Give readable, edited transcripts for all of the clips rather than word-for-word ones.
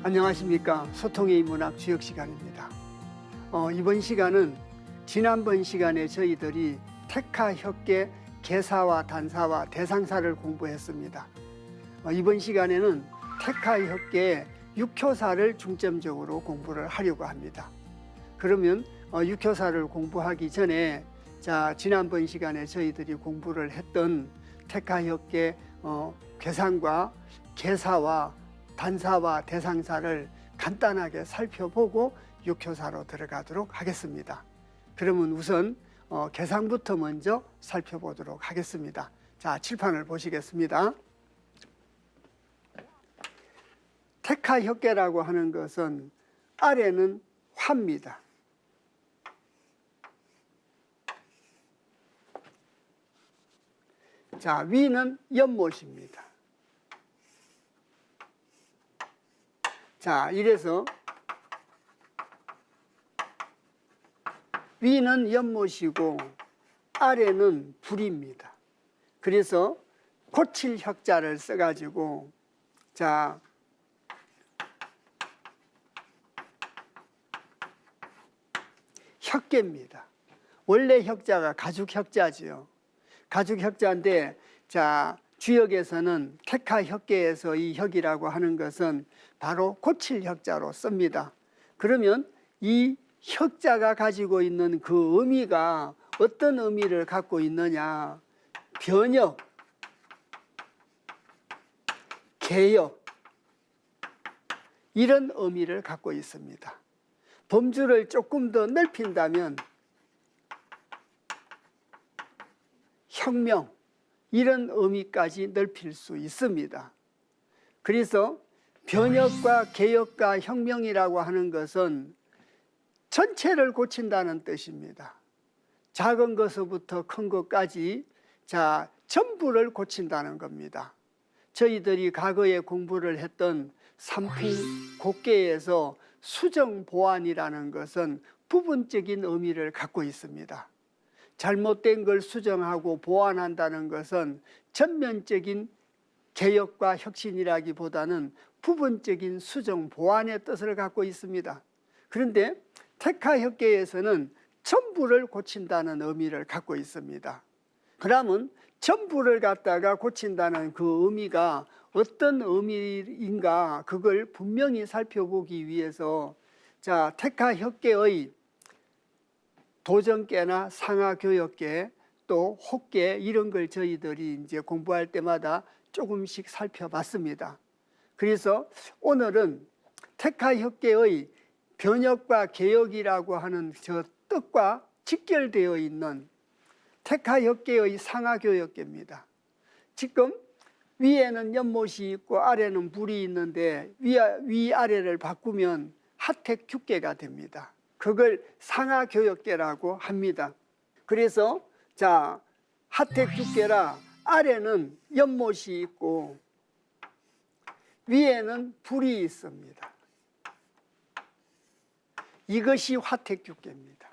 안녕하십니까. 소통의 문학 주역 시간입니다. 이번 시간은 지난번 시간에 저희들이 택하협계 개사와 단사와 대상사를 공부했습니다. 이번 시간에는 택하협계의 육효사를 중점적으로 공부를 하려고 합니다. 그러면 육효사를 공부하기 전에 지난번 시간에 저희들이 공부를 했던 택하협계 괴상과 개사와 단사와 대상사를 간단하게 살펴보고 육효사로 들어가도록 하겠습니다. 그러면 우선 개상부터 먼저 살펴보도록 하겠습니다. 자, 칠판을 보시겠습니다. 택하협계라고 하는 것은 아래는 화입니다. 자, 위는 연못입니다. 자, 이래서 위는 연못이고 아래는 불입니다. 그래서 고칠 혁자를 써가지고 자, 혁계입니다. 원래 혁자가 가죽혁자지요. 가죽혁자인데 자, 주역에서는 택하협계에서 이 혁이라고 하는 것은 바로 고칠 혁자로 씁니다. 그러면 이 혁자가 가지고 있는 그 의미가 어떤 의미를 갖고 있느냐? 변역, 개역 이런 의미를 갖고 있습니다. 범주를 조금 더 넓힌다면 혁명 이런 의미까지 넓힐 수 있습니다. 그래서 변혁과 개혁과 혁명이라고 하는 것은 전체를 고친다는 뜻입니다. 작은 것부터 큰 것까지 전부를 고친다는 겁니다. 저희들이 과거에 공부를 했던 삼풍곡계에서 수정보완이라는 것은 부분적인 의미를 갖고 있습니다. 잘못된 걸 수정하고 보완한다는 것은 전면적인 개혁과 혁신이라기보다는 부분적인 수정 보완의 뜻을 갖고 있습니다. 그런데 택하협계에서는 전부를 고친다는 의미를 갖고 있습니다. 그러면 전부를 갖다가 고친다는 그 의미가 어떤 의미인가 그걸 분명히 살펴보기 위해서 택하협계의 도정계나 상하교역계 또 혹계 이런 걸 저희들이 이제 공부할 때마다 조금씩 살펴봤습니다. 그래서 오늘은 택하협계의 변혁과 개혁이라고 하는 저 뜻과 직결되어 있는 택하협계의 상하교역계입니다. 지금 위에는 연못이 있고 아래는 불이 있는데 위아래를 바꾸면 하택규계가 됩니다. 그걸 상하교역계라고 합니다. 그래서 하택규계라 아래는 연못이 있고 위에는 불이 있습니다. 이것이 화택규계입니다.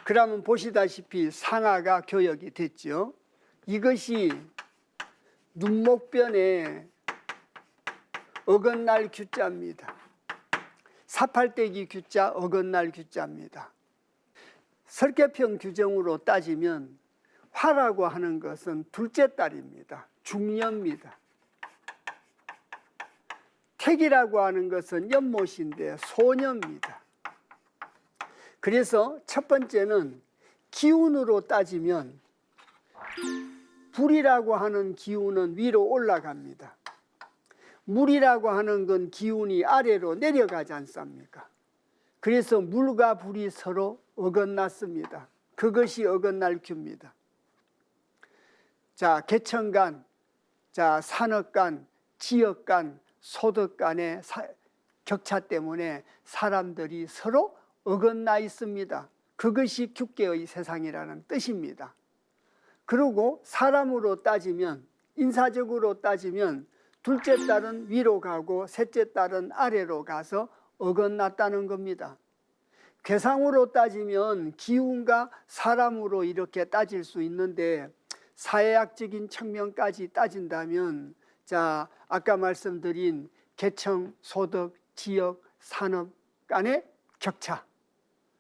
그러면 보시다시피 상하가 교역이 됐죠. 이것이 눈목변에 어긋날 규자입니다. 사팔대기 규자 어긋날 규자입니다. 설계평 규정으로 따지면 화라고 하는 것은 둘째 딸입니다. 중녀입니다. 택이라고 하는 것은 연못인데 소녀입니다. 그래서 첫 번째는 기운으로 따지면 불이라고 하는 기운은 위로 올라갑니다. 물이라고 하는 건 기운이 아래로 내려가지 않습니까? 그래서 물과 불이 서로 어긋났습니다. 그것이 어긋날 규입니다. 계층간, 산업간, 지역간, 소득간의 격차 때문에 사람들이 서로 어긋나 있습니다. 그것이 규계의 세상이라는 뜻입니다. 그리고 사람으로 따지면 인사적으로 따지면 둘째 딸은 위로 가고 셋째 딸은 아래로 가서 어긋났다는 겁니다. 괴상으로 따지면 기운과 사람으로 이렇게 따질 수 있는데 사회학적인 측면까지 따진다면 자, 아까 말씀드린 계층, 소득, 지역, 산업 간의 격차,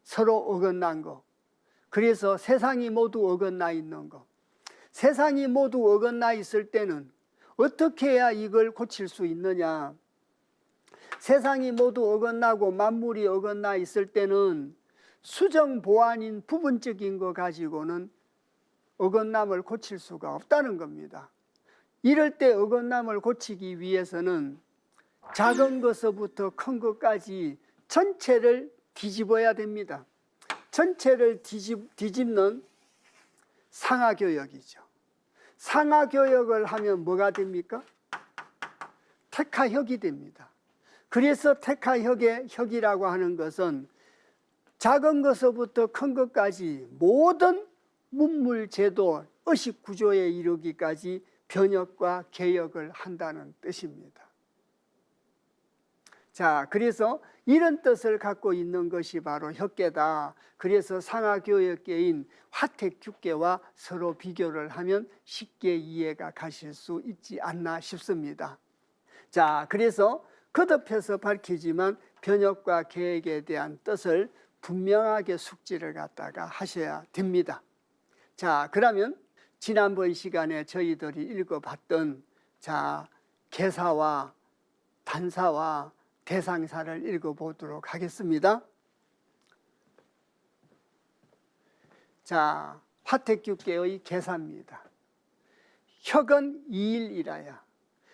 서로 어긋난 거, 그래서 세상이 모두 어긋나 있는 거, 세상이 모두 어긋나 있을 때는 어떻게 해야 이걸 고칠 수 있느냐. 세상이 모두 어긋나고 만물이 어긋나 있을 때는 수정 보완인 부분적인 거 가지고는 어긋남을 고칠 수가 없다는 겁니다. 이럴 때 어긋남을 고치기 위해서는 작은 것부터 큰 것까지 전체를 뒤집어야 됩니다. 전체를 뒤집는 상하교역이죠. 상하교역을 하면 뭐가 됩니까? 택하혁이 됩니다. 그래서 택하혁이라고 하는 것은 작은 것부터 큰 것까지 모든 문물, 제도, 의식 구조에 이르기까지 변혁과 개혁을 한다는 뜻입니다. 자, 그래서 이런 뜻을 갖고 있는 것이 바로 혁계다. 그래서 상하교역계인 화택규계와 서로 비교를 하면 쉽게 이해가 가실 수 있지 않나 싶습니다. 자, 그래서 거듭해서 밝히지만 변혁과 개혁에 대한 뜻을 분명하게 숙지를 갖다가 하셔야 됩니다. 자, 그러면 지난번 시간에 저희들이 읽어봤던 자, 개사와 단사와 대상사를 읽어보도록 하겠습니다. 자, 화택규계의 개사입니다. 혁은 이일이라야.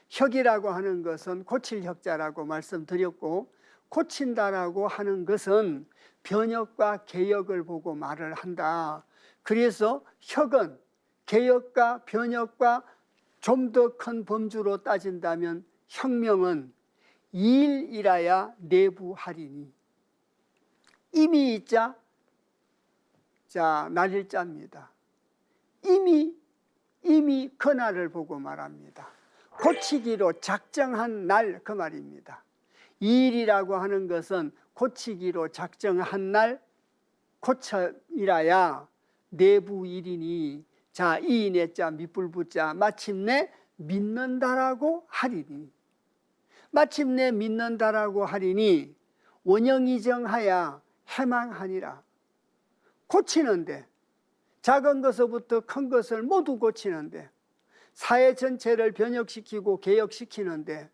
혁이라고 하는 것은 고칠 혁자라고 말씀드렸고, 고친다라고 하는 것은 변혁과 개혁을 보고 말을 한다. 그래서 혁은 개혁과 변혁과 좀 더 큰 범주로 따진다면 혁명은 이일이라야 내부하리니. 이미 있자, 자, 날일자입니다. 이미 그날을 보고 말합니다. 고치기로 작정한 날, 그 말입니다. 이일이라고 하는 것은 고치기로 작정한 날, 고쳐이라야 내부일이니. 자, 이인의자 밑불부자 마침내 믿는다라고 하리니. 마침내 믿는다라고 하리니 원형이정하야 해망하니라. 고치는데, 작은 것부터 큰 것을 모두 고치는데, 사회 전체를 변혁시키고 개혁시키는데,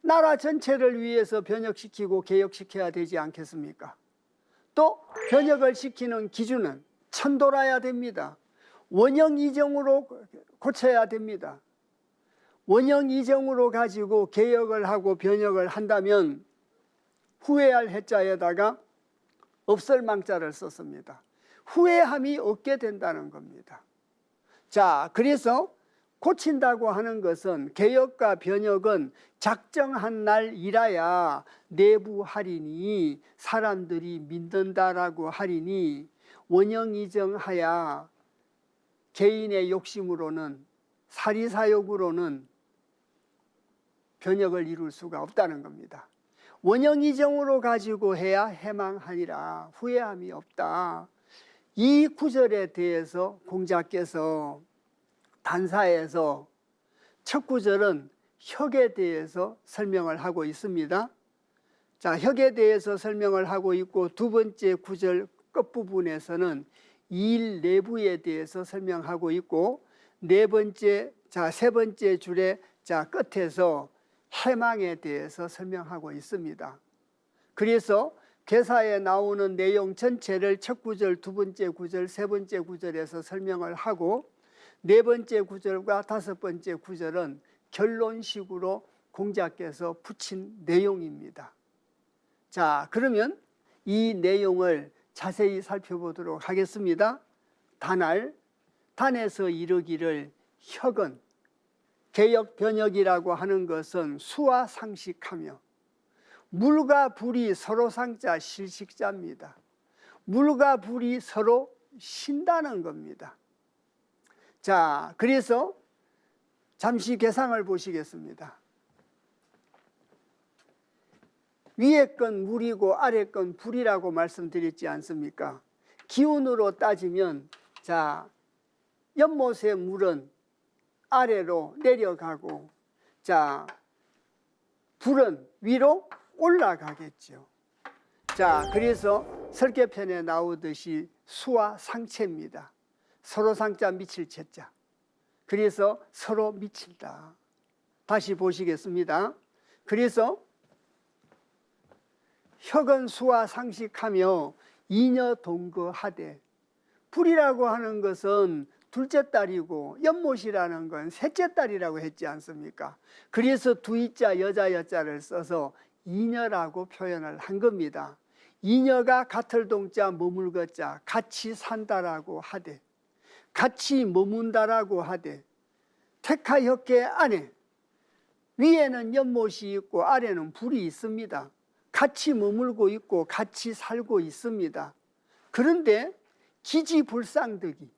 나라 전체를 위해서 변혁시키고 개혁시켜야 되지 않겠습니까? 또 변혁을 시키는 기준은 천도라야 됩니다. 원형이정으로 고쳐야 됩니다. 원형이정으로 가지고 개혁을 하고 변혁을 한다면 후회할 해자에다가 없을 망자를 썼습니다. 후회함이 없게 된다는 겁니다. 자, 그래서 고친다고 하는 것은, 개혁과 변혁은 작정한 날이라야 내부하리니, 사람들이 믿는다라고 하리니, 원형이정하야 개인의 욕심으로는, 사리사욕으로는 변혁을 이룰 수가 없다는 겁니다. 원형이정으로 가지고 해야 해망하니라. 후회함이 없다. 이 구절에 대해서 공자께서 단사에서 첫 구절은 혁에 대해서 설명을 하고 있습니다. 자, 혁에 대해서 설명을 하고 있고, 두 번째 구절 끝부분에서는 이일 내부에 대해서 설명하고 있고, 세 번째 줄의 자, 끝에서 해망에 대해서 설명하고 있습니다. 그래서 개사에 나오는 내용 전체를 첫 구절, 두 번째 구절, 세 번째 구절에서 설명을 하고, 네 번째 구절과 다섯 번째 구절은 결론식으로 공자께서 붙인 내용입니다. 자, 그러면 이 내용을 자세히 살펴보도록 하겠습니다. 단에서 이르기를 혁은, 개혁 변혁이라고 하는 것은 수와 상식하며, 물과 불이 서로 상자 실식자입니다. 물과 불이 서로 신다는 겁니다. 자, 그래서 잠시 계상을 보시겠습니다. 위에 건 물이고 아래 건 불이라고 말씀드렸지 않습니까? 기운으로 따지면, 자, 연못의 물은 아래로 내려가고, 자, 불은 위로 올라가겠죠. 자, 그래서 설계편에 나오듯이 수와 상체입니다. 서로 상자 미칠 채자. 그래서 서로 미친다. 다시 보시겠습니다. 그래서 혁은 수와 상식하며 이녀 동거하되, 불이라고 하는 것은 둘째 딸이고 연못이라는 건 셋째 딸이라고 했지 않습니까? 그래서 두이자 여자 여자를 써서 이녀라고 표현을 한 겁니다. 이녀가 같을 동자 머물거자 같이 산다라고 하되, 같이 머문다라고 하되, 택하였게 안에 위에는 연못이 있고 아래는 불이 있습니다. 같이 머물고 있고 같이 살고 있습니다. 그런데 기지불상득이,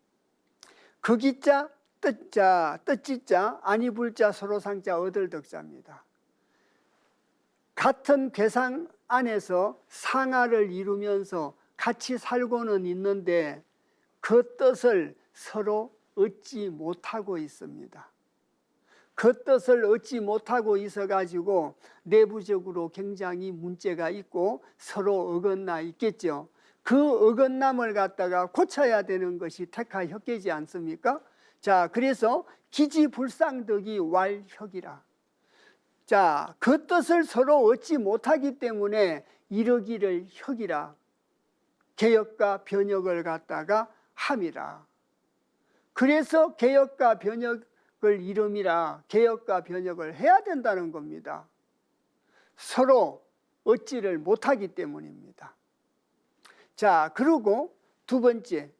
거기자 뜻자 뜻지자 아니불자 서로상자 얻을덕자입니다. 같은 괴상 안에서 상하를 이루면서 같이 살고는 있는데 그 뜻을 서로 얻지 못하고 있습니다. 그 뜻을 얻지 못하고 있어 가지고 내부적으로 굉장히 문제가 있고 서로 어긋나 있겠죠. 그 어긋남을 갖다가 고쳐야 되는 것이 택하혁계지 않습니까? 자, 그래서 기지불상득이 왈혁이라. 자, 그 뜻을 서로 얻지 못하기 때문에 이르기를 혁이라. 개혁과 변혁을 갖다가 함이라. 그래서 개혁과 변혁을 이름이라. 개혁과 변혁을 해야 된다는 겁니다. 서로 얻지를 못하기 때문입니다. 자, 그리고 두 번째,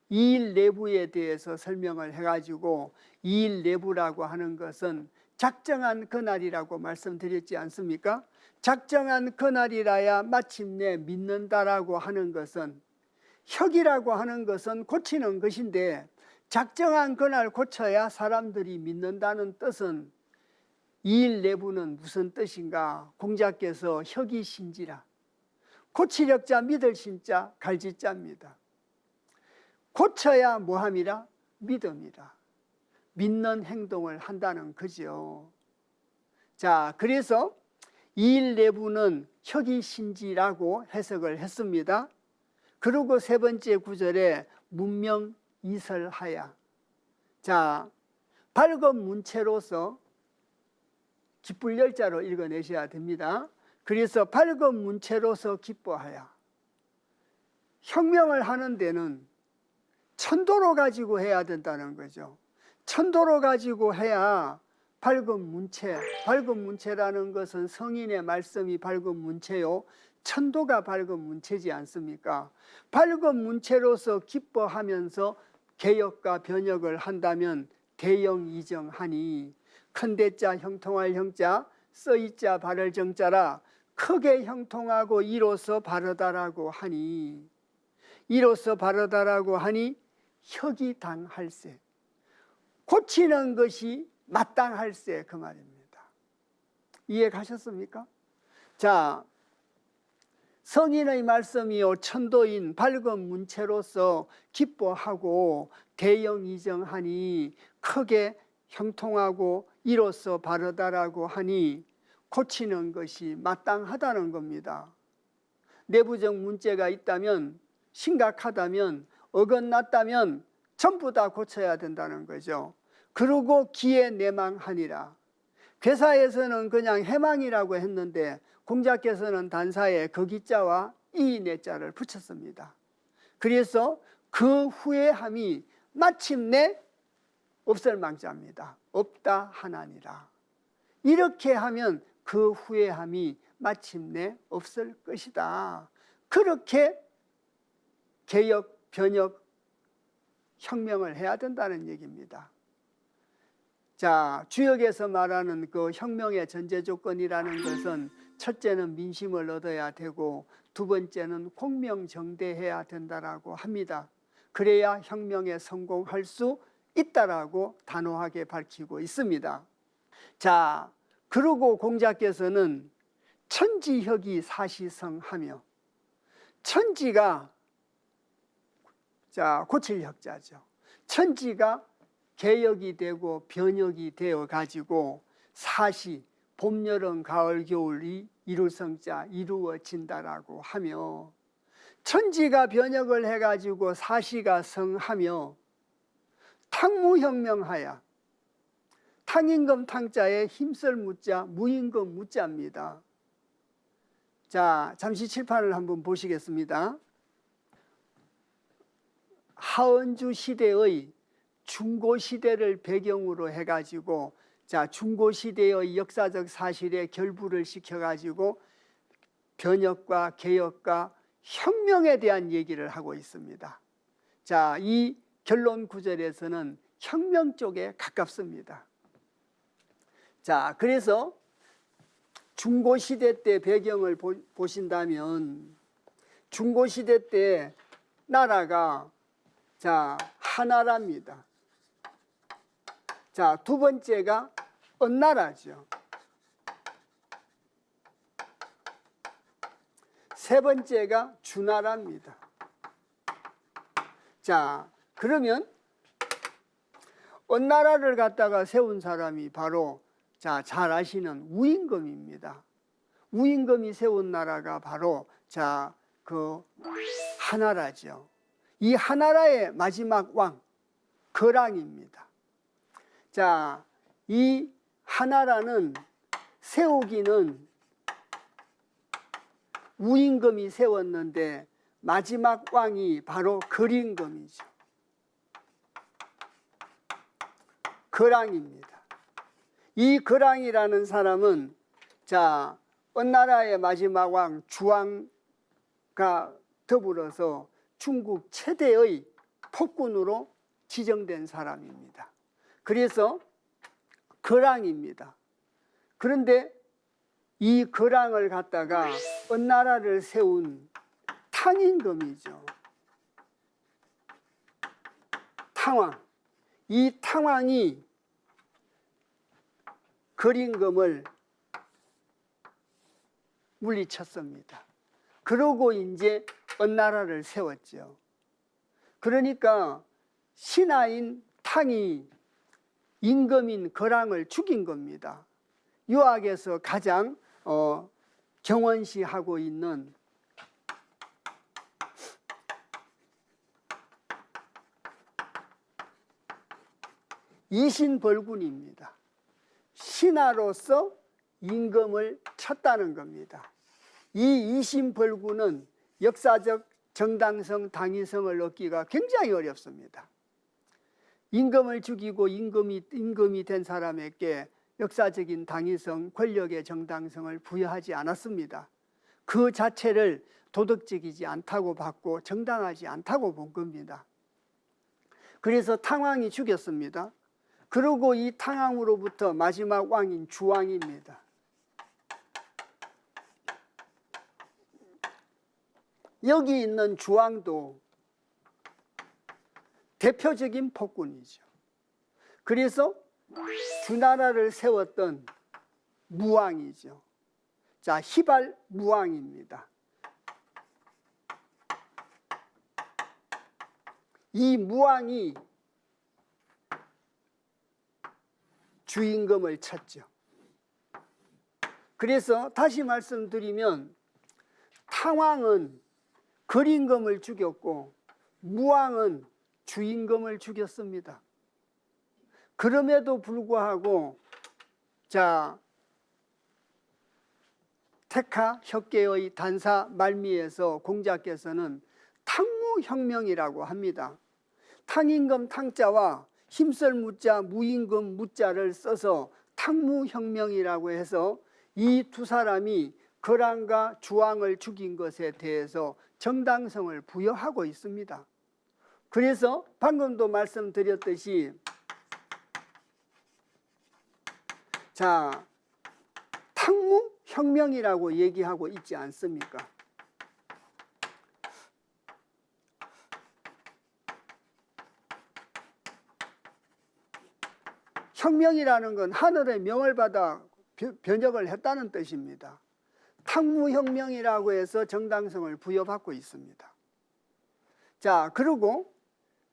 이일 내부에 대해서 설명을 해가지고, 이일 내부라고 하는 것은 작정한 그날이라고 말씀드렸지 않습니까? 작정한 그날이라야 마침내 믿는다라고 하는 것은, 혁이라고 하는 것은 고치는 것인데, 작정한 그날 고쳐야 사람들이 믿는다는 뜻은, 이일 내부는 무슨 뜻인가? 공자께서 혁이 신지라. 고치력자 믿을 신자 갈지자입니다. 고쳐야 뭐함이라? 믿음이라. 믿는 행동을 한다는 거죠. 자, 그래서 이일 내부는 혁이 신지라고 해석을 했습니다. 그리고 세 번째 구절에 문명 이설하야. 자, 밝은 문체로서 기쁠 열자로 읽어내셔야 됩니다. 그래서 밝은 문체로서 기뻐하야. 혁명을 하는 데는 천도로 가지고 해야 된다는 거죠. 천도로 가지고 해야 밝은 문체, 밝은 문체라는 것은 성인의 말씀이 밝은 문체요, 천도가 밝은 문체지 않습니까? 밝은 문체로서 기뻐하면서 개혁과 변혁을 한다면 대영 이정하니, 큰대자 형통할 형자 써이자 바를 정자라. 크게 형통하고 이로써 바르다라고 하니, 이로써 바르다라고 하니 혁이 당할세. 고치는 것이 마땅할세, 그 말입니다. 이해 가셨습니까? 자, 성인의 말씀이요 천도인 밝은 문체로서 기뻐하고 대영이정하니 크게 형통하고 이로써 바르다라고 하니 고치는 것이 마땅하다는 겁니다. 내부적 문제가 있다면, 심각하다면, 어긋났다면 전부 다 고쳐야 된다는 거죠. 그리고 기에 내망하니라. 괴사에서는 그냥 해망이라고 했는데 공자께서는 단사에 거기자와 이내자를 붙였습니다. 그래서 그 후회함이 마침내 없을망자입니다. 없다 하나니라. 이렇게 하면 그 후회함이 마침내 없을 것이다. 그렇게 개혁, 변혁, 혁명을 해야 된다는 얘기입니다. 자, 주역에서 말하는 그 혁명의 전제 조건이라는 것은 첫째는 민심을 얻어야 되고 두 번째는 공명정대해야 된다라고 합니다. 그래야 혁명에 성공할 수 있다라고 단호하게 밝히고 있습니다. 자, 그리고 공자께서는 천지혁이 사시성하며, 천지가 자 고칠 혁자죠. 천지가 개혁이 되고 변혁이 되어 가지고 사시, 봄, 여름, 가을, 겨울이 이루성자 이루어진다라고 하며, 천지가 변혁을 해가지고 사시가 성하며 탕무혁명하야, 탕임금 탕자에 힘쓸 무자, 무임금 무자입니다. 자, 잠시 칠판을 한번 보시겠습니다. 하은주 시대의 중고시대를 배경으로 해가지고, 자, 중고시대의 역사적 사실에 결부를 시켜가지고 변혁과 개혁과 혁명에 대한 얘기를 하고 있습니다. 자, 이 결론 구절에서는 혁명 쪽에 가깝습니다. 자, 그래서 중고시대 때 배경을 보신다면, 중고시대 때 나라가, 자, 하나라입니다. 자, 두 번째가 언나라죠. 세 번째가 주나라입니다. 자, 그러면 언나라를 갖다가 세운 사람이 바로, 자, 잘 아시는 우임금입니다. 우임금이 세운 나라가 바로, 자, 그 하나라죠. 이 하나라의 마지막 왕 거랑입니다. 자, 이 하나라는 세우기는 우임금이 세웠는데 마지막 왕이 바로 거림금이죠. 거랑입니다. 이 거랑이라는 사람은, 자, 언나라의 마지막 왕 주왕과 더불어서 중국 최대의 폭군으로 지정된 사람입니다. 그래서 거랑입니다. 그런데 이 거랑을 갖다가 언나라를 세운 탕임금이죠. 탕왕. 이 탕왕이 거림금을 물리쳤습니다. 그러고 이제 언나라를 세웠죠. 그러니까 신하인 탕이 임금인 거랑을 죽인 겁니다. 유학에서 가장 경원시하고 있는 이신벌군입니다. 신하로서 임금을 쳤다는 겁니다. 이 이신벌군은 역사적 정당성, 당위성을 얻기가 굉장히 어렵습니다. 임금을 죽이고 임금이 된 사람에게 역사적인 당위성, 권력의 정당성을 부여하지 않았습니다. 그 자체를 도덕적이지 않다고 봤고 정당하지 않다고 본 겁니다. 그래서 탕왕이 죽였습니다. 그리고 이 탕왕으로부터 마지막 왕인 주왕입니다. 여기 있는 주왕도 대표적인 폭군이죠. 그래서 주나라를 세웠던 무왕이죠. 자, 희발 무왕입니다. 이 무왕이 주임금을 쳤죠. 그래서 다시 말씀드리면 탕왕은 거림금을 죽였고 무왕은 주임금을 죽였습니다. 그럼에도 불구하고, 자, 테카 혁계의 단사 말미에서 공자께서는 탕무혁명이라고 합니다. 탕임금 탕자와 힘쓸 무자, 무임금 무자를 써서 탕무혁명이라고 해서 이 두 사람이 거랑과 주왕을 죽인 것에 대해서 정당성을 부여하고 있습니다. 그래서 방금도 말씀드렸듯이, 자, 탕무혁명이라고 얘기하고 있지 않습니까? 혁명이라는 건 하늘의 명을 받아 변혁을 했다는 뜻입니다. 탕무혁명이라고 해서 정당성을 부여받고 있습니다. 자, 그리고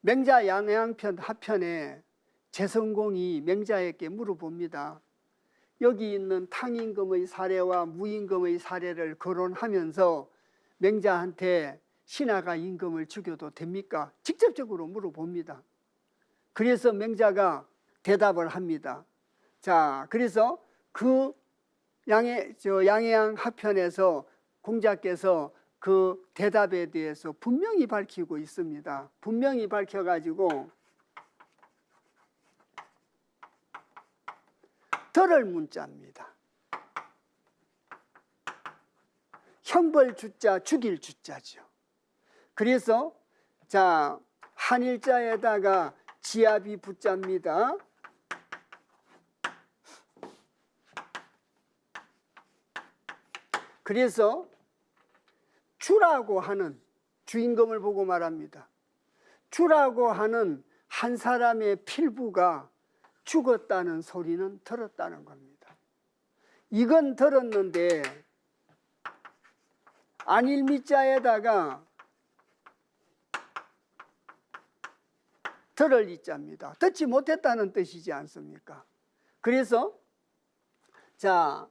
맹자 양양편 하편에 재성공이 맹자에게 물어봅니다. 여기 있는 탕임금의 사례와 무임금의 사례를 거론하면서 맹자한테 신하가 임금을 죽여도 됩니까? 직접적으로 물어봅니다. 그래서 맹자가 대답을 합니다. 자, 그래서 그 양해양 하편에서 공자께서 그 대답에 대해서 분명히 밝히고 있습니다. 분명히 밝혀가지고 덜을 문자입니다. 형벌 주자, 죽일 주자죠. 그래서 자, 한일자에다가 지압이 붙자입니다. 그래서 주라고 하는 주임금을 보고 말합니다. 주라고 하는 한 사람의 필부가 죽었다는 소리는 들었다는 겁니다. 이건 들었는데 안일미자에다가 들을 이자입니다. 듣지 못했다는 뜻이지 않습니까? 그래서 자,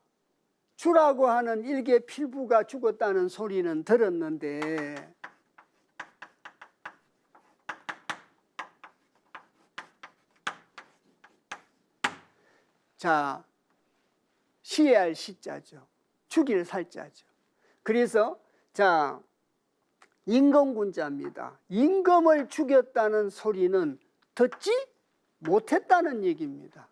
주라고 하는 일개 필부가 죽었다는 소리는 들었는데 자, 시해할 시자죠. 죽일 살자죠. 그래서 자, 임금군자입니다. 임금을 죽였다는 소리는 듣지 못했다는 얘기입니다.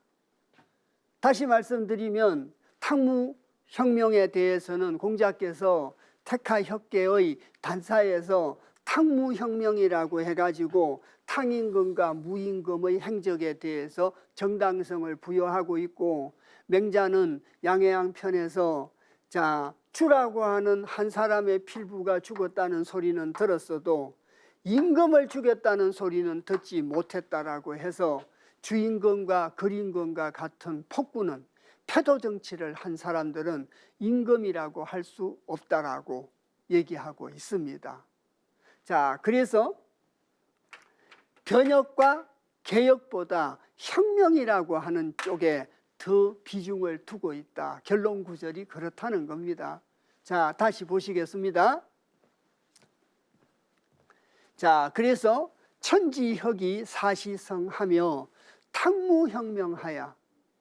다시 말씀드리면 탕무혁명에 대해서는 공자께서 택하혁계의 단사에서 탕무혁명이라고 해가지고 탕임금과 무임금의 행적에 대해서 정당성을 부여하고 있고, 맹자는 양해양편에서 자, 주라고 하는 한 사람의 필부가 죽었다는 소리는 들었어도 임금을 죽였다는 소리는 듣지 못했다라고 해서 주임금과 거림금과 같은 폭군은 패도 정치를 한 사람들은 임금이라고 할 수 없다라고 얘기하고 있습니다. 자, 그래서 변혁과 개혁보다 혁명이라고 하는 쪽에 더 비중을 두고 있다. 결론 구절이 그렇다는 겁니다. 자, 다시 보시겠습니다. 자, 그래서 천지혁이 사시성하며 탕무혁명하야,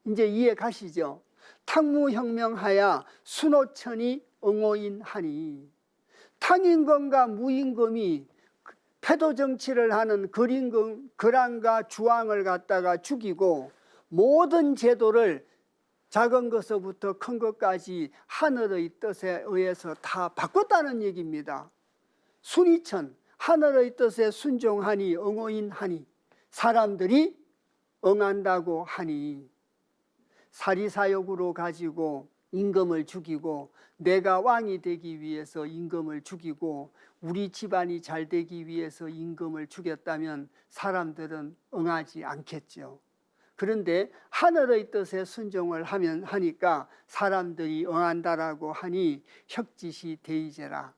이제 이해 가시죠? 탕무혁명하야 순호천이 응호인하니, 탕임금과 무임금이 패도 정치를 하는 거란과 주왕을 갖다가 죽이고 모든 제도를 작은 것서부터 큰 것까지 하늘의 뜻에 의해서 다 바꿨다는 얘기입니다. 순이천, 하늘의 뜻에 순종하니 응호인하니, 사람들이 응한다고 하니 사리사욕으로 가지고 임금을 죽이고 내가 왕이 되기 위해서 임금을 죽이고 우리 집안이 잘 되기 위해서 임금을 죽였다면 사람들은 응하지 않겠죠. 그런데 하늘의 뜻에 순종을 하니까 사람들이 응한다라고 하니 혁지시 대이제라.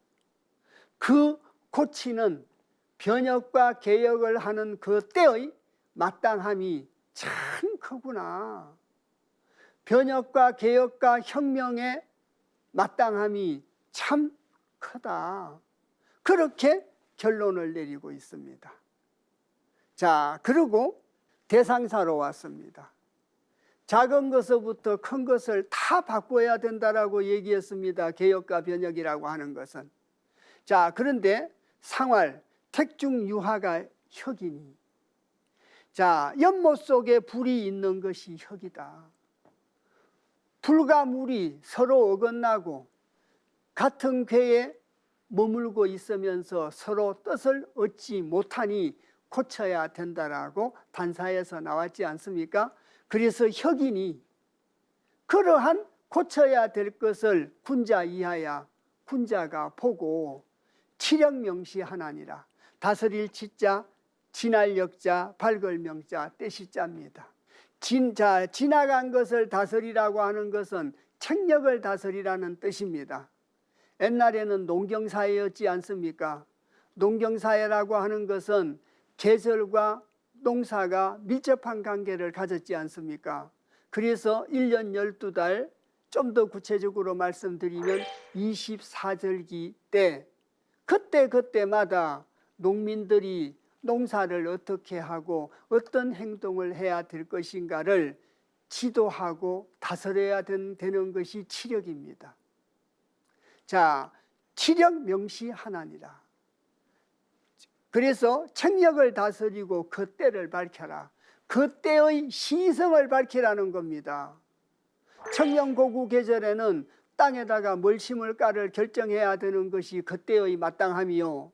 그 고치는 변혁과 개혁을 하는 그 때의 마땅함이 참 크구나. 변혁과 개혁과 혁명의 마땅함이 참 크다. 그렇게 결론을 내리고 있습니다. 자, 그리고 대상사로 왔습니다. 작은 것서부터 큰 것을 다 바꿔야 된다라고 얘기했습니다. 개혁과 변혁이라고 하는 것은. 자, 그런데 상활, 택중유하가 혁이니, 자, 연못 속에 불이 있는 것이 혁이다. 불과 물이 서로 어긋나고 같은 궤에 머물고 있으면서 서로 뜻을 얻지 못하니 고쳐야 된다라고 단사에서 나왔지 않습니까? 그래서 혁이니 그러한 고쳐야 될 것을 군자 이하야 군자가 보고 치령명시하나니라. 다스릴 치자, 지날 역자, 밝을 명자, 떼시자입니다. 지나간 것을 다스리라고 하는 것은 책력을 다스리라는 뜻입니다. 옛날에는 농경사회였지 않습니까? 농경사회라고 하는 것은 계절과 농사가 밀접한 관계를 가졌지 않습니까? 그래서 1년 12달, 좀 더 구체적으로 말씀드리면 24절기 때 그때마다 농민들이 농사를 어떻게 하고 어떤 행동을 해야 될 것인가를 지도하고 다스려야 되는 것이 치력입니다. 자, 치력 명시하나니라. 그래서 책력을 다스리고 그 때를 밝혀라. 그 때의 시성을 밝히라는 겁니다. 청명고구 계절에는 땅에다가 뭘 심을까를 결정해야 되는 것이 그때의 마땅함이요.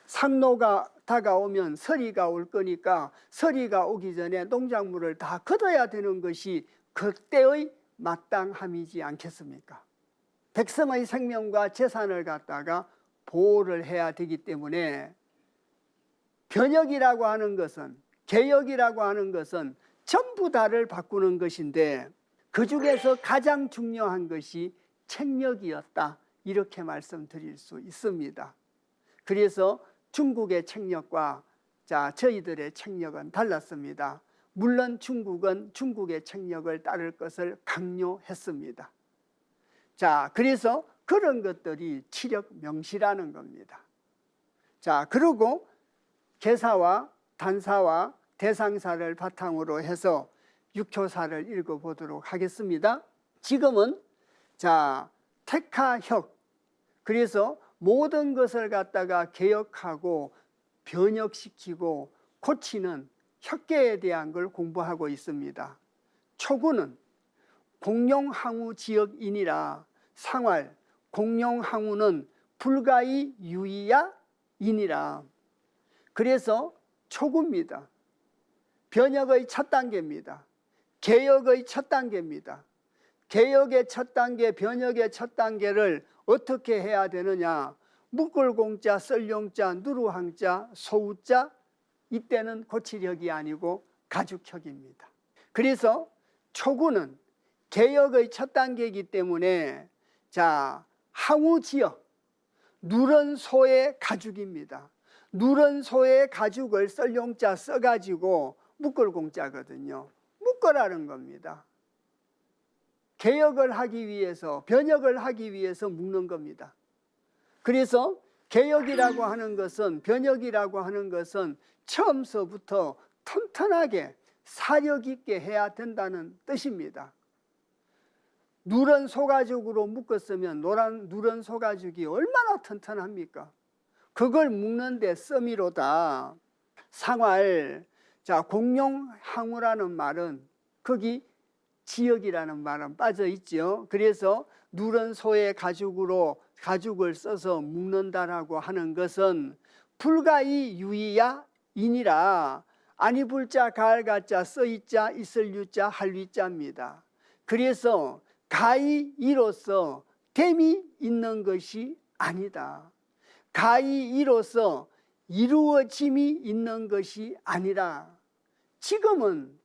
상노가 다가오면 서리가 올 거니까 서리가 오기 전에 농작물을 다 걷어야 되는 것이 그때의 마땅함이지 않겠습니까? 백성의 생명과 재산을 갖다가 보호를 해야 되기 때문에 변혁이라고 하는 것은, 개혁이라고 하는 것은 전부 다를 바꾸는 것인데 그 중에서 가장 중요한 것이 책력이었다, 이렇게 말씀드릴 수 있습니다. 그래서 중국의 책력과 저희들의 책력은 달랐습니다. 물론 중국은 중국의 책력을 따를 것을 강요했습니다. 자, 그래서 그런 것들이 치력 명시라는 겁니다. 자, 그리고 개사와 단사와 대상사를 바탕으로 해서 육효사를 읽어보도록 하겠습니다. 지금은 택하혁, 그래서 모든 것을 갖다가 개혁하고 변혁시키고 고치는 혁계에 대한 걸 공부하고 있습니다. 초구는 공룡항우지역이니라. 상활, 공룡항우는 불가이 유의야이니라. 그래서 초구입니다. 변혁의 첫 단계입니다. 개혁의 첫 단계입니다. 개혁의 첫 단계, 변혁의 첫 단계를 어떻게 해야 되느냐? 묶을공자, 썰용자, 누루항자, 소우자, 이때는 고치력이 아니고 가죽혁입니다. 그래서 초구는 개혁의 첫 단계이기 때문에 항우지역, 누런 소의 가죽입니다. 누런 소의 가죽을 썰용자 써가지고 묶을공자거든요. 묶으라는 겁니다. 개혁을 하기 위해서, 변혁을 하기 위해서 묶는 겁니다. 그래서 개혁이라고 하는 것은, 변혁이라고 하는 것은 처음서부터 튼튼하게 사력 있게 해야 된다는 뜻입니다. 누런 소가죽으로 묶었으면 누런 소가죽이 얼마나 튼튼합니까? 그걸 묶는데 써미로다. 상활, 공룡항우라는 말은 거기 지역이라는 말은 빠져 있죠. 그래서 누런 소의 가죽을 써서 묶는다라고 하는 것은 불가이 유의야 인이라. 아니 불자 가을가자 써있자 있을유자 할위자입니다. 그래서 가이이로서 됨이 있는 것이 아니다. 가이이로서 이루어짐이 있는 것이 아니라 지금은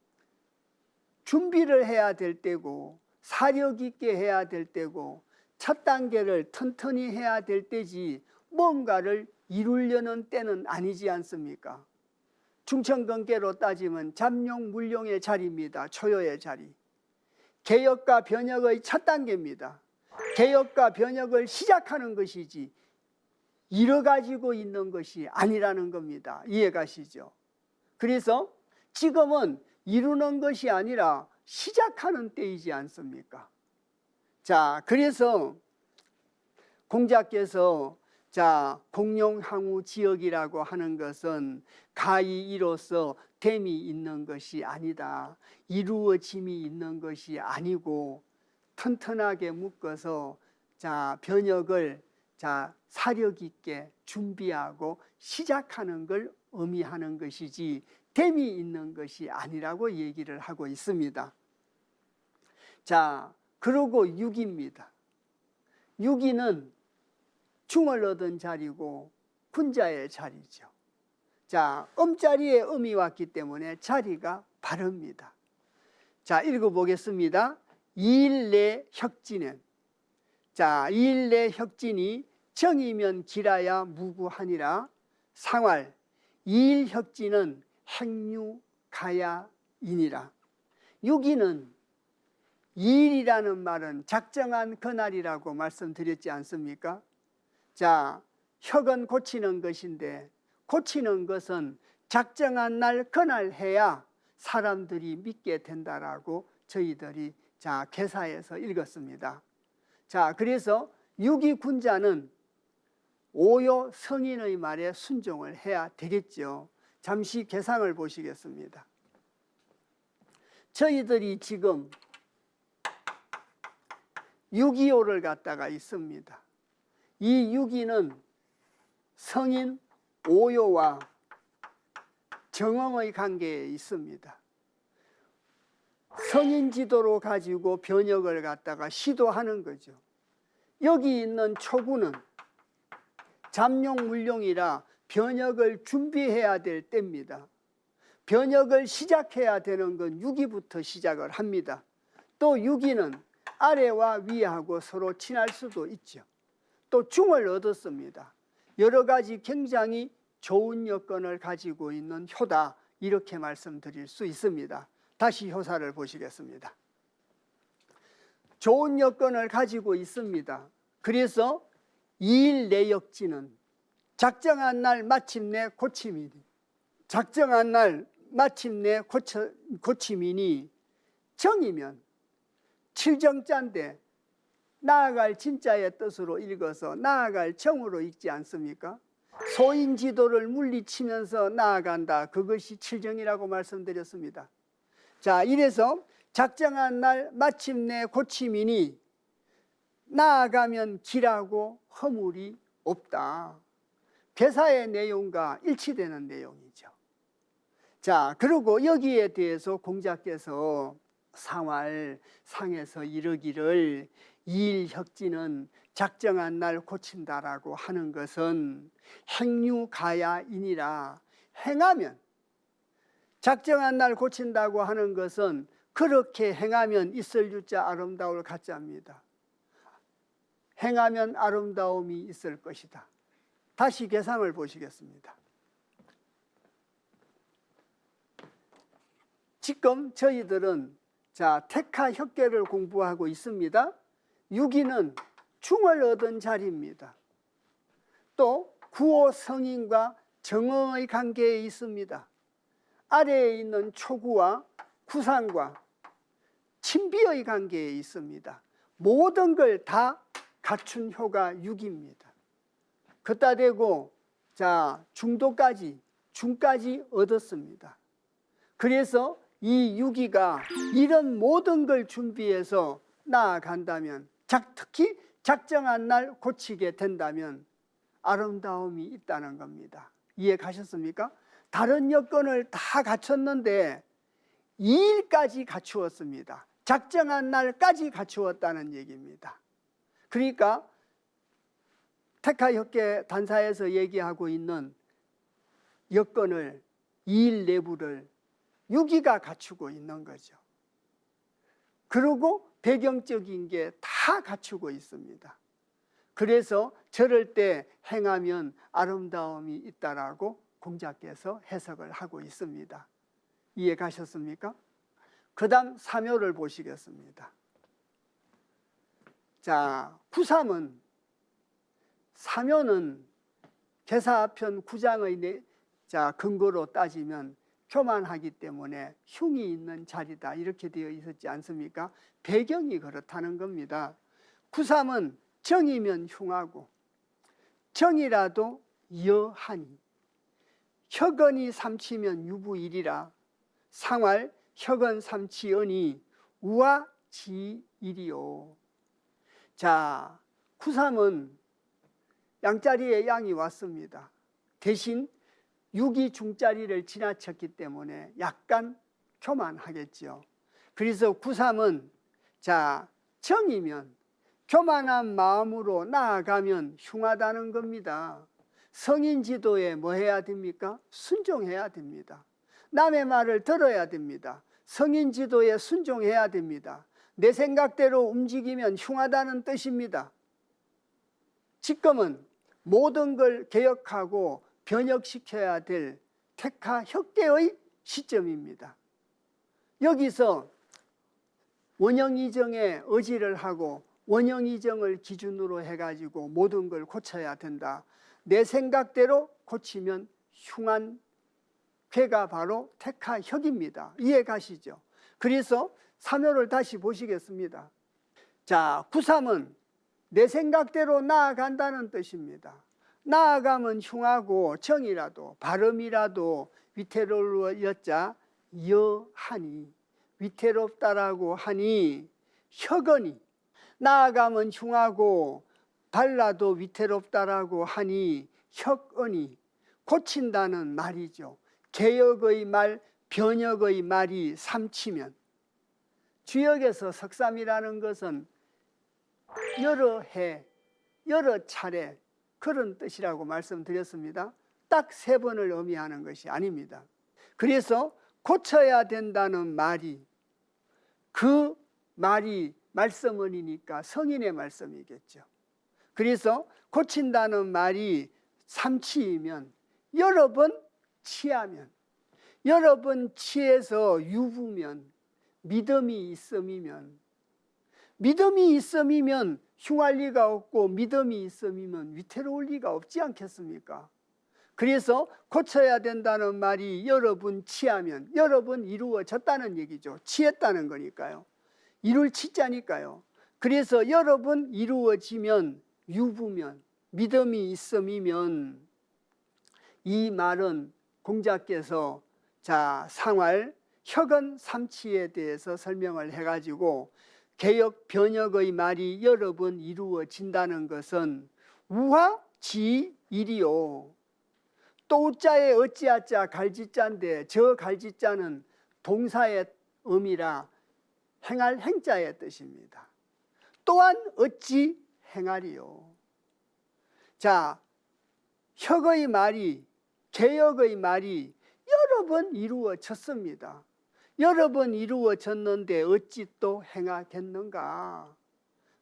준비를 해야 될 때고 사력 있게 해야 될 때고 첫 단계를 튼튼히 해야 될 때지 뭔가를 이루려는 때는 아니지 않습니까? 중천근계로 따지면 잠룡, 물룡의 자리입니다. 초요의 자리. 개혁과 변혁의 첫 단계입니다. 개혁과 변혁을 시작하는 것이지 이뤄가지고 있는 것이 아니라는 겁니다. 이해가시죠? 그래서 지금은 이루는 것이 아니라 시작하는 때이지 않습니까? 그래서 공자께서 공룡항우 지역이라고 하는 것은 가이이로서 됨이 있는 것이 아니다. 이루어짐이 있는 것이 아니고 튼튼하게 묶어서 변혁을 사력 있게 준비하고 시작하는 걸 의미하는 것이지 됨이 있는 것이 아니라고 얘기를 하고 있습니다. 그리고 유기입니다. 유기는 중을 얻은 자리고 군자의 자리죠. 음자리에 음이 왔기 때문에 자리가 바릅니다. 읽어보겠습니다. 이일내 혁진은, 이일내 혁진이 정이면 기라야 무구하니라. 상활, 이일혁지는 행유가야이니라. 유기는 이일이라는 말은 작정한 그날이라고 말씀드렸지 않습니까? 자, 혁은 고치는 것인데 고치는 것은 작정한 날 그날 해야 사람들이 믿게 된다라고 저희들이 개사에서 읽었습니다. 자, 그래서 유기군자는 오요 성인의 말에 순종을 해야 되겠죠. 잠시 계상을 보시겠습니다. 저희들이 지금 6.25를 갖다가 있습니다. 이 6.25는 성인 오요와 정엄의 관계에 있습니다. 성인 지도로 가지고 변혁을 갖다가 시도하는 거죠. 여기 있는 초구는 잠룡물룡이라 변혁을 준비해야 될 때입니다. 변혁을 시작해야 되는 건 6.25부터 시작을 합니다. 또 6.25는 아래와 위하고 서로 친할 수도 있죠. 또 중을 얻었습니다. 여러 가지 굉장히 좋은 여건을 가지고 있는 효다, 이렇게 말씀드릴 수 있습니다. 다시 효사를 보시겠습니다. 좋은 여건을 가지고 있습니다. 그래서 이일내역지는 작정한 날 마침내 고침이니, 작정한 날 마침내 고침이니 정이면 칠정자인데 나아갈 진짜의 뜻으로 읽어서 나아갈 정으로 읽지 않습니까? 소인지도를 물리치면서 나아간다. 그것이 칠정이라고 말씀드렸습니다. 자, 이래서 작정한 날 마침내 고침이니 나아가면 길하고 허물이 없다. 괴사의 내용과 일치되는 내용이죠. 자, 그리고 여기에 대해서 공자께서 상에서 이르기를 이일혁지는 작정한 날 고친다라고 하는 것은 행유가야이니라. 행하면, 작정한 날 고친다고 하는 것은 그렇게 행하면 있을 유자 아름다울 가짜입니다. 행하면 아름다움이 있을 것이다. 다시 계상을 보시겠습니다. 지금 저희들은 택하혁계를 공부하고 있습니다. 6.25는 중을 얻은 자리입니다. 또 구호 성인과 정어의 관계에 있습니다. 아래에 있는 초구와 구상과 친비의 관계에 있습니다. 모든 걸 다 갖춘 효가 6입니다. 그따 대고 중까지 얻었습니다. 그래서 이 6.25가 이런 모든 걸 준비해서 나아간다면, 특히 작정한 날 고치게 된다면 아름다움이 있다는 겁니다. 이해 가셨습니까? 다른 여건을 다 갖췄는데 이 일까지 갖추었습니다. 작정한 날까지 갖추었다는 얘기입니다. 그러니까 택하혁계 단사에서 얘기하고 있는 여건을, 이일 내부를 6.25가 갖추고 있는 거죠. 그리고 배경적인 게 다 갖추고 있습니다. 그래서 저럴 때 행하면 아름다움이 있다라고 공자께서 해석을 하고 있습니다. 이해 가셨습니까? 그 다음 사묘를 보시겠습니다. 사묘는 계사편 9장의 근거로 따지면 교만하기 때문에 흉이 있는 자리다, 이렇게 되어 있었지 않습니까? 배경이 그렇다는 겁니다. 9.3은 정이면 흉하고 정이라도 여하니, 혁언이 삼치면 유부일이라 상활 혁언 삼치언이 우화지일이요. 9.3은 양자리에 양이 왔습니다. 대신 6이 중자리를 지나쳤기 때문에 약간 교만하겠죠. 그래서 9.3은 정이면 교만한 마음으로 나아가면 흉하다는 겁니다. 성인 지도에 뭐 해야 됩니까? 순종해야 됩니다. 남의 말을 들어야 됩니다. 성인 지도에 순종해야 됩니다. 내 생각대로 움직이면 흉하다는 뜻입니다. 지금은 모든 걸 개혁하고 변혁시켜야 될 택하였게의 시점입니다. 여기서 원형이정에 의지를 하고 원형이정을 기준으로 해가지고 모든 걸 고쳐야 된다. 내 생각대로 고치면 흉한 괴가 바로 택하혁입니다. 이해 가시죠? 그래서 3호를 다시 보시겠습니다. 자, 9.3은 내 생각대로 나아간다는 뜻입니다. 나아가면 흉하고 정이라도 발음이라도 위태로울 여자 여하니 위태롭다라고 하니 혁언이 나아가면 흉하고 달라도 위태롭다라고 하니 혁언이 고친다는 말이죠. 개역의 말, 변역의 말이 삼치면 주역에서 석삼이라는 것은 여러 해, 여러 차례 그런 뜻이라고 말씀드렸습니다. 딱 3번을 의미하는 것이 아닙니다. 그래서 고쳐야 된다는 말이 그 말이 말씀은이니까 성인의 말씀이겠죠. 그래서 고친다는 말이 삼치이면 여러 번 치하면 여러 번 치해서 유부면 믿음이 있음이면 믿음이 있음이면 흉할 리가 없고 믿음이 있음이면 위태로울 리가 없지 않겠습니까? 그래서 고쳐야 된다는 말이 여러 번 치하면 여러 번 이루어졌다는 얘기죠. 치했다는 거니까요. 이룰 치자니까요. 그래서 여러 번 이루어지면 유부면 믿음이 있음이면 이 말은 공자께서 상활 혁언 삼치에 대해서 설명을 해가지고 개역 변역의 말이 여러 번 이루어진다는 것은 우화지일이요. 또자에 어찌하자 갈지자인데 저 갈지자는 동사의 의미라 행할 행자의 뜻입니다. 또한 어찌 행하리요. 자, 혁의 말이 개역의 말이 여러 번 이루어졌습니다. 여러 번 이루어졌는데 어찌 또 행하겠는가.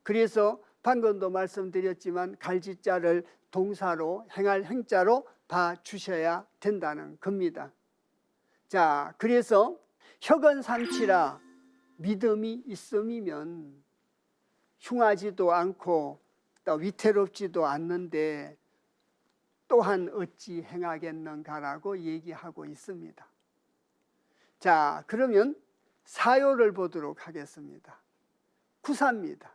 그래서 방금도 말씀드렸지만 갈지자를 동사로 행할 행자로 봐주셔야 된다는 겁니다. 자, 그래서 혁언 삼치라 믿음이 있음이면 흉하지도 않고 또 위태롭지도 않는데 또한 어찌 행하겠는가라고 얘기하고 있습니다. 자, 그러면 사요를 보도록 하겠습니다. 구사입니다.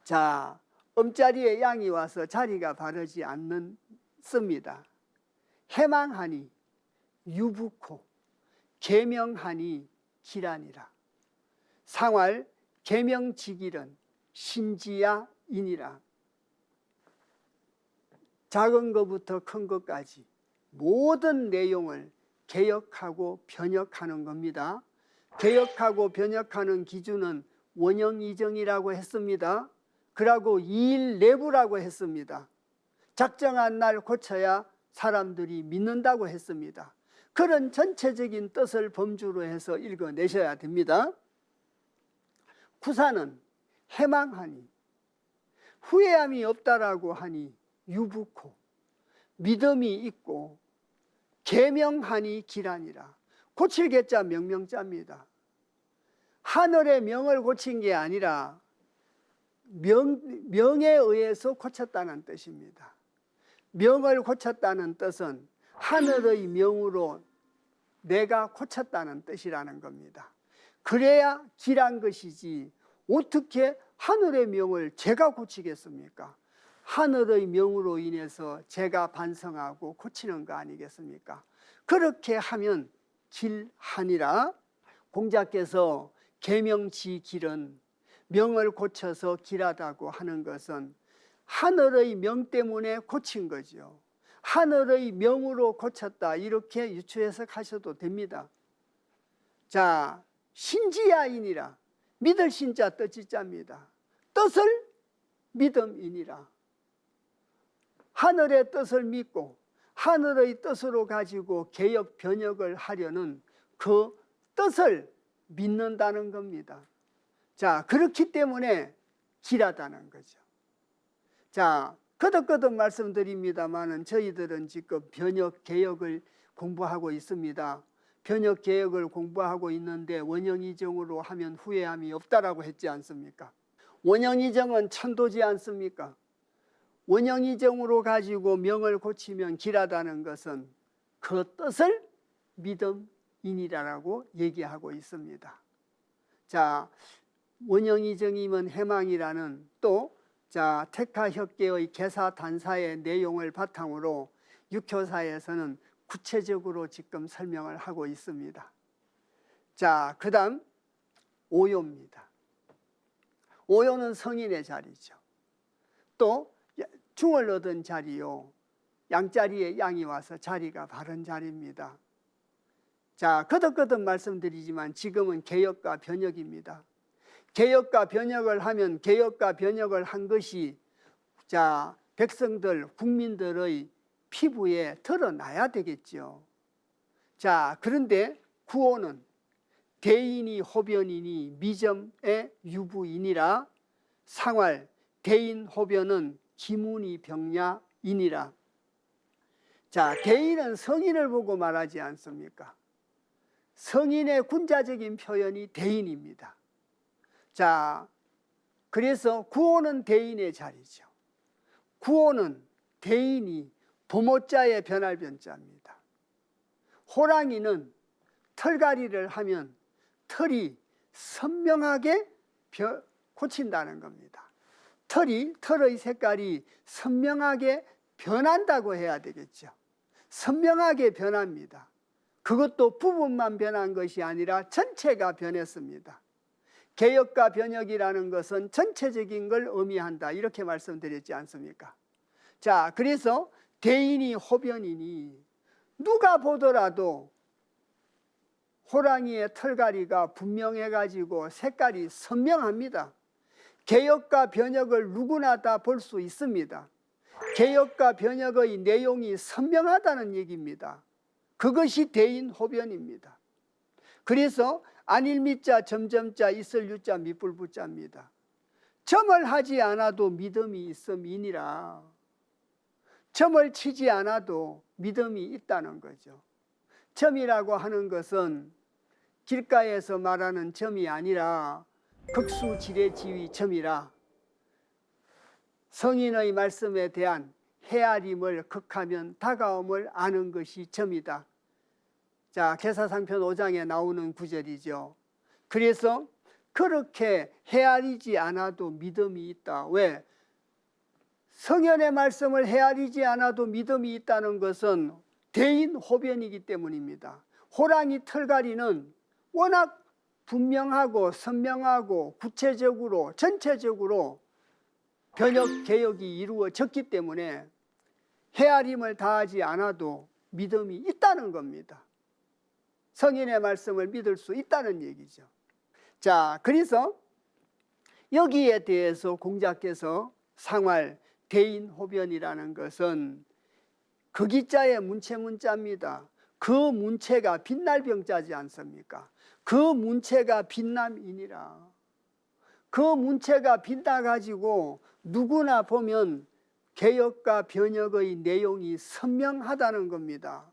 자, 음자리에 양이 와서 자리가 바르지 않습니다. 해망하니 유부코 계명하니 기란이라. 상활 계명지길은 신지야이니라. 작은 것부터 큰 것까지 모든 내용을 개역하고 변역하는 겁니다. 개역하고 변역하는 기준은 원형이정이라고 했습니다. 그러고 이일내부라고 했습니다. 작정한 날 고쳐야 사람들이 믿는다고 했습니다. 그런 전체적인 뜻을 범주로 해서 읽어내셔야 됩니다. 구사는 해망하니 후회함이 없다라고 하니 유부코 믿음이 있고 계명하니 기란이라. 고칠 개자 명명자입니다. 하늘의 명을 고친 게 아니라 명에 의해서 고쳤다는 뜻입니다. 명을 고쳤다는 뜻은 하늘의 명으로 내가 고쳤다는 뜻이라는 겁니다. 그래야 길한 것이지 어떻게 하늘의 명을 제가 고치겠습니까? 하늘의 명으로 인해서 제가 반성하고 고치는 거 아니겠습니까? 그렇게 하면 길하니라. 공자께서 계명지 길은 명을 고쳐서 길하다고 하는 것은 하늘의 명 때문에 고친 거죠. 하늘의 명으로 고쳤다 이렇게 유추해석하셔도 됩니다. 자, 신지야이니라. 믿을 신자 뜻지자입니다. 뜻을 믿음이니라. 하늘의 뜻을 믿고 하늘의 뜻으로 가지고 개역 변역을 하려는 그 뜻을 믿는다는 겁니다. 자, 그렇기 때문에 길하다는 거죠. 자, 거듭거듭 말씀드립니다마는 저희들은 지금 변역 개역을 공부하고 있습니다. 변혁 개혁을 공부하고 있는데 원형이정으로 하면 후회함이 없다라고 했지 않습니까? 원형이정은 천도지 않습니까? 원형이정으로 가지고 명을 고치면 길하다는 것은 그 뜻을 믿음이니라고 얘기하고 있습니다. 자, 원형이정이면 해망이라는 또 택하혁계의 계사단사의 내용을 바탕으로 육효사에서는 구체적으로 지금 설명을 하고 있습니다. 자, 그 다음 오요입니다. 오요는 성인의 자리죠. 또 중을 얻은 자리요. 양자리에 양이 와서 자리가 바른 자리입니다. 자, 거듭거듭 말씀드리지만 지금은 개혁과 변혁입니다. 개혁과 변혁을 하면 개혁과 변혁을 한 것이 백성들, 국민들의 피부에 드러나야 되겠죠. 자, 그런데 구호는 대인이 호변이니 미점의 유부이니라 상활 대인 호변은 기문이 병야이니라. 자, 대인은 성인을 보고 말하지 않습니까? 성인의 군자적인 표현이 대인입니다. 자, 그래서 구호는 대인의 자리죠. 구호는 대인이 도모자의 변할 변자입니다. 호랑이는 털갈이를 하면 털이 선명하게 고친다는 겁니다. 털의 색깔이 선명하게 변한다고 해야 되겠죠. 선명하게 변합니다. 그것도 부분만 변한 것이 아니라 전체가 변했습니다. 개혁과 변혁이라는 것은 전체적인 걸 의미한다, 이렇게 말씀드렸지 않습니까? 자, 그래서 대인이 호변이니 누가 보더라도 호랑이의 털갈이가 분명해가지고 색깔이 선명합니다. 개혁과 변혁을 누구나 다 볼 수 있습니다. 개혁과 변혁의 내용이 선명하다는 얘기입니다. 그것이 대인 호변입니다. 그래서 안일미자 점점자 있을 유자 밑불부자입니다. 점을 하지 않아도 믿음이 있음이니라. 점을 치지 않아도 믿음이 있다는 거죠. 점이라고 하는 것은 길가에서 말하는 점이 아니라 극수지례지위 점이라 성인의 말씀에 대한 헤아림을 극하면 다가옴을 아는 것이 점이다. 자, 계사상편 5장에 나오는 구절이죠. 그래서 그렇게 헤아리지 않아도 믿음이 있다. 왜? 성현의 말씀을 헤아리지 않아도 믿음이 있다는 것은 대인 호변이기 때문입니다. 호랑이 털갈이는 워낙 분명하고 선명하고 구체적으로 전체적으로 변혁 개혁이 이루어졌기 때문에 헤아림을 다하지 않아도 믿음이 있다는 겁니다. 성인의 말씀을 믿을 수 있다는 얘기죠. 자, 그래서 여기에 대해서 공자께서 상활 대인 호변이라는 것은 거기자의 문체문자입니다. 그 문체가 빛날 병자지 않습니까? 그 문체가 빛남이니라. 그 문체가 빛나가지고 누구나 보면 개혁과 변혁의 내용이 선명하다는 겁니다.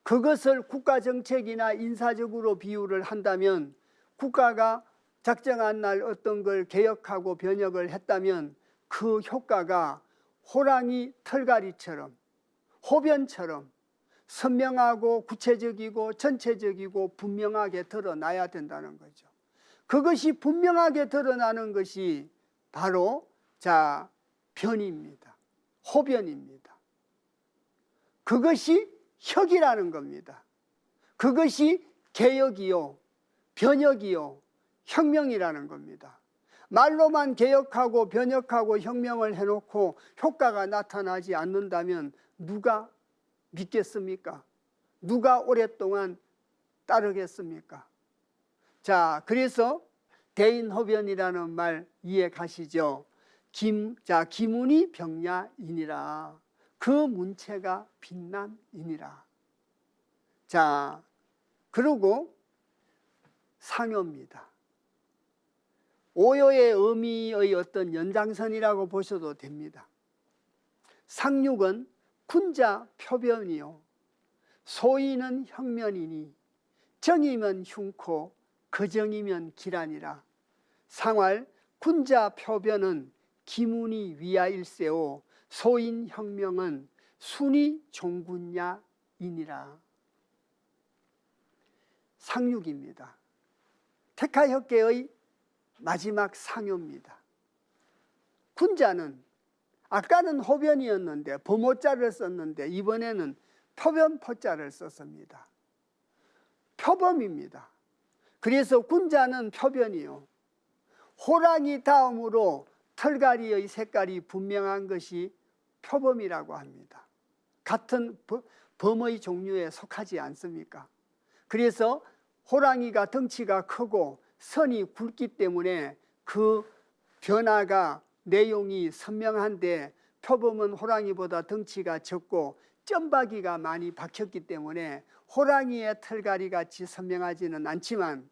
그것을 국가정책이나 인사적으로 비유를 한다면 국가가 작정한 날 어떤 걸 개혁하고 변혁을 했다면 그 효과가 호랑이 털갈이처럼 호변처럼 선명하고 구체적이고 전체적이고 분명하게 드러나야 된다는 거죠. 그것이 분명하게 드러나는 것이 바로 변입니다. 호변입니다. 그것이 혁이라는 겁니다. 그것이 개혁이요, 변혁이요, 혁명이라는 겁니다. 말로만 개혁하고 변혁하고 혁명을 해놓고 효과가 나타나지 않는다면 누가 믿겠습니까? 누가 오랫동안 따르겠습니까? 자, 그래서 대인호변이라는 말 이해 가시죠? 기문이 병야이니라. 그 문체가 빛남이니라. 자, 그리고 상효입니다. 오요의 의미의 어떤 연장선이라고 보셔도 됩니다. 상육은 군자 표변이요, 소인은 형면이니 정이면 흉코 거정이면 기란이라. 상활 군자 표변은 기문이 위하일세오 소인 형명은 순이 종군야이니라. 상육입니다. 택하혁계의 마지막 상효입니다. 군자는 아까는 호변이었는데 범호자를 썼는데 이번에는 표변포자를 썼습니다. 표범입니다. 그래서 군자는 표변이요. 호랑이 다음으로 털갈이의 색깔이 분명한 것이 표범이라고 합니다. 같은 범의 종류에 속하지 않습니까? 그래서 호랑이가 덩치가 크고 선이 굵기 때문에 그 변화가 내용이 선명한데 표범은 호랑이보다 덩치가 적고 점박이가 많이 박혔기 때문에 호랑이의 털갈이 같이 선명하지는 않지만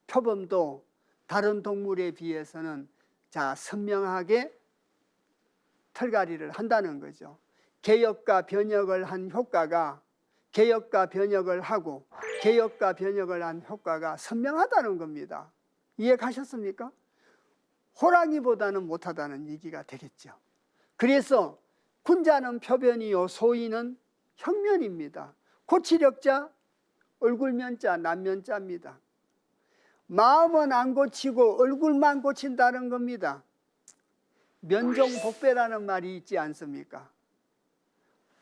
표범도 다른 동물에 비해서는 선명하게 털갈이를 한다는 거죠. 개역과 변역을 한 효과가 개역과 변역을 하고 개역과 변역을 한 효과가 선명하다는 겁니다. 이해 가셨습니까? 호랑이보다는 못하다는 얘기가 되겠죠. 그래서 군자는 표변이요 소인은 형면입니다. 고치력자 얼굴면자 남면자입니다. 마음은 안 고치고 얼굴만 고친다는 겁니다. 면종복배라는 말이 있지 않습니까?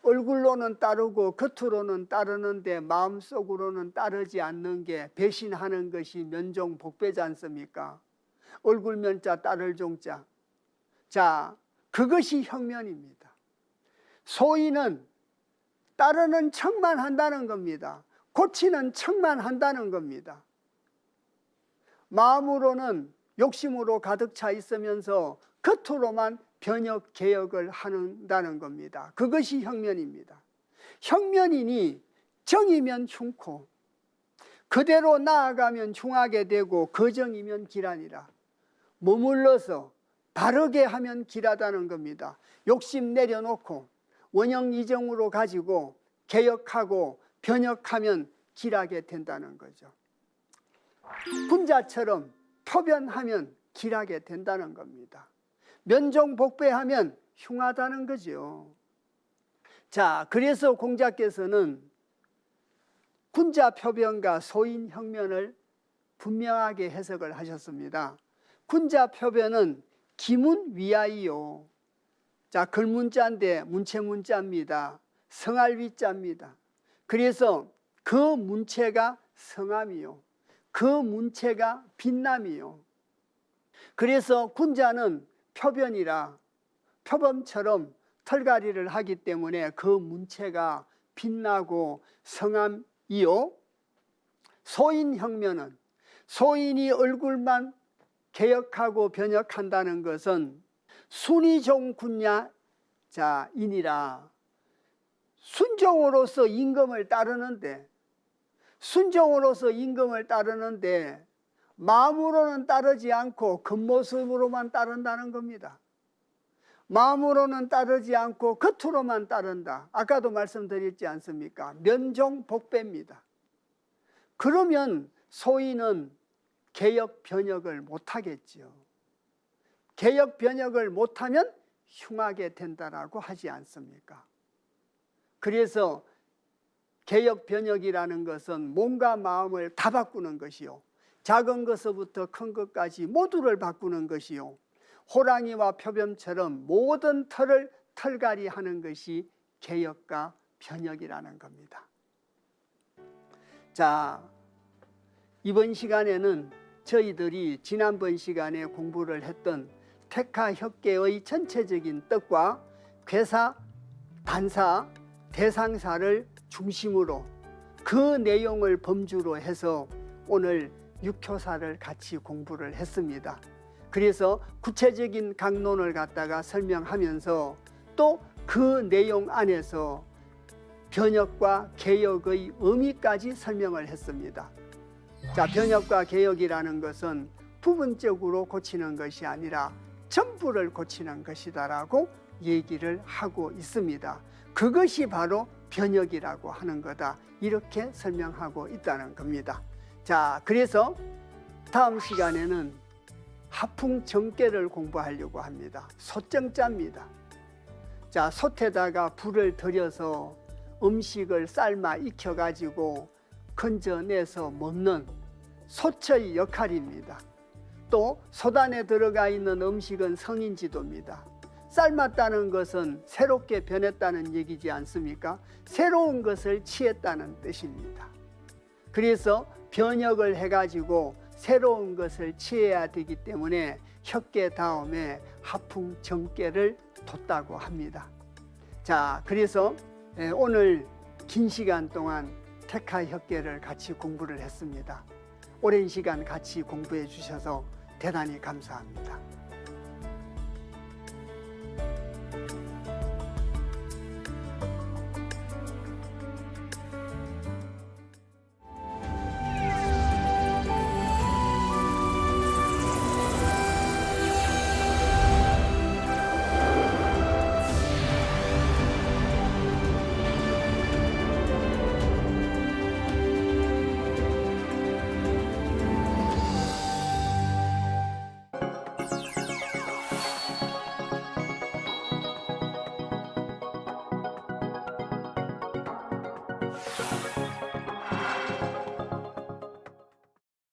얼굴로는 따르고 겉으로는 따르는데 마음속으로는 따르지 않는 게 배신하는 것이 면종복배지 않습니까? 얼굴면자 따를 종자. 자, 그것이 형면입니다. 소인은 따르는 척만 한다는 겁니다. 고치는 척만 한다는 겁니다. 마음으로는 욕심으로 가득 차 있으면서 겉으로만 변역 개혁을 한다는 겁니다. 그것이 형면입니다. 형면이니 정이면 흉코 그대로 나아가면 흉하게 되고 거정이면 길하니라. 머물러서 바르게 하면 길하다는 겁니다. 욕심 내려놓고 원형이정으로 가지고 개혁하고 변혁하면 길하게 된다는 거죠. 군자처럼 표변하면 길하게 된다는 겁니다. 면종복배하면 흉하다는 거죠. 자, 그래서 공자께서는 군자 표변과 소인 형면을 분명하게 해석을 하셨습니다. 군자 표변은 기문 위하이요. 자, 글문자인데 문체문자입니다. 성할 위자입니다. 그래서 그 문체가 성함이요. 그 문체가 빛남이요. 그래서 군자는 표변이라 표범처럼 털갈이를 하기 때문에 그 문체가 빛나고 성함이요. 소인 형면은 소인이 얼굴만 개혁하고 변혁한다는 것은 순이종 군야 자이니라. 순종으로서 임금을 따르는데 순종으로서 임금을 따르는데 마음으로는 따르지 않고 겉모습으로만 따른다는 겁니다. 마음으로는 따르지 않고 겉으로만 따른다. 아까도 말씀드렸지 않습니까? 면종복배입니다. 그러면 소인은 개혁 변혁을 못하겠죠. 개혁 변혁을 못하면 흉하게 된다라고 하지 않습니까? 그래서 개혁 변혁이라는 것은 몸과 마음을 다 바꾸는 것이요. 작은 것부터 큰 것까지 모두를 바꾸는 것이요. 호랑이와 표범처럼 모든 털을 털갈이하는 것이 개혁과 변혁이라는 겁니다. 자, 이번 시간에는 저희들이 지난번 시간에 공부를 했던 택하혁계의 전체적인 뜻과 괴사, 단사, 대상사를 중심으로 그 내용을 범주로 해서 오늘 육효사를 같이 공부를 했습니다. 그래서 구체적인 강론을 갖다가 설명하면서 또 그 내용 안에서 변혁과 개혁의 의미까지 설명을 했습니다. 자, 변혁과 개혁이라는 것은 부분적으로 고치는 것이 아니라 전부를 고치는 것이다라고 얘기를 하고 있습니다. 그것이 바로 변역이라고 하는 거다. 이렇게 설명하고 있다는 겁니다. 자, 그래서 다음 시간에는 하풍정깨를 공부하려고 합니다. 소정자입니다. 자, 솥에다가 불을 들여서 음식을 삶아 익혀가지고 건져내서 먹는 솥의 역할입니다. 또 솥 안에 들어가 있는 음식은 성인지도입니다. 삶았다는 것은 새롭게 변했다는 얘기지 않습니까? 새로운 것을 취했다는 뜻입니다. 그래서 변역을 해가지고 새로운 것을 취해야 되기 때문에 혁계 다음에 하풍정깨를 뒀다고 합니다. 자, 그래서 오늘 긴 시간 동안 택하혁계를 같이 공부를 했습니다. 오랜 시간 같이 공부해 주셔서 대단히 감사합니다.